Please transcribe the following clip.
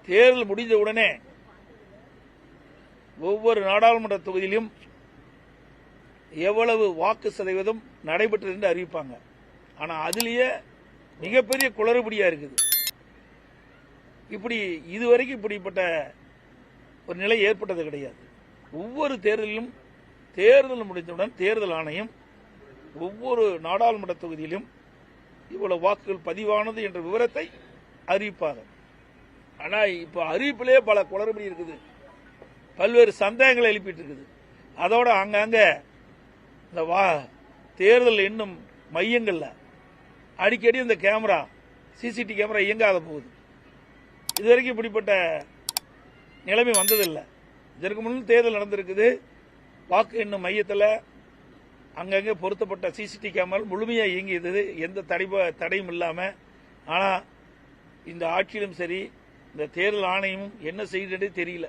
தேர்தல் முடிந்த உடனே ஒவ்வொரு நாடாளுமன்ற தொகுதியிலும் எவ்வளவு வாக்கு சதவீதம் நடைபெற்றது என்று அறிவிப்பாங்க. ஆனா அதிலேயே மிகப்பெரிய குளறுபடியா இருக்குது. இப்படி இதுவரைக்கும் இப்படிப்பட்ட ஒரு நிலை ஏற்பட்டது கிடையாது. ஒவ்வொரு தேர்தலிலும் தேர்தல் முடிந்தவுடன் தேர்தல் ஆணையம் ஒவ்வொரு நாடாளுமன்ற தொகுதியிலும் இவ்வளவு வாக்குகள் பதிவானது என்ற விவரத்தை அறிவிப்பாங்க. ஆனா இப்ப அறிவிப்பிலே பல குளறுபடி இருக்குது, பல்வேறு சந்தேகங்களை எழுப்பிட்டு இருக்குது. அதோட அங்கங்க இந்த தேர்தல் எண்ணும் மையங்கள்ல அடிக்கடி இந்த கேமரா சிசிடிவி கேமரா இயங்காத போகுது. இதுவரைக்கும் இப்படிப்பட்ட நிலைமை வந்ததில்லை. இதற்கு முன்னும் தேர்தல் நடந்திருக்குது. வாக்கு எண்ணும் மையத்தில் அங்கங்கே பொருத்தப்பட்ட சிசிடிவி கேமரா முழுமையாக இயங்கியது, எந்த தடையும் இல்லாமல். ஆனால் இந்த ஆட்சியிலும் சரி, இந்த தேர்தல் ஆணையமும் என்ன செய்யுதுன்னு தெரியல.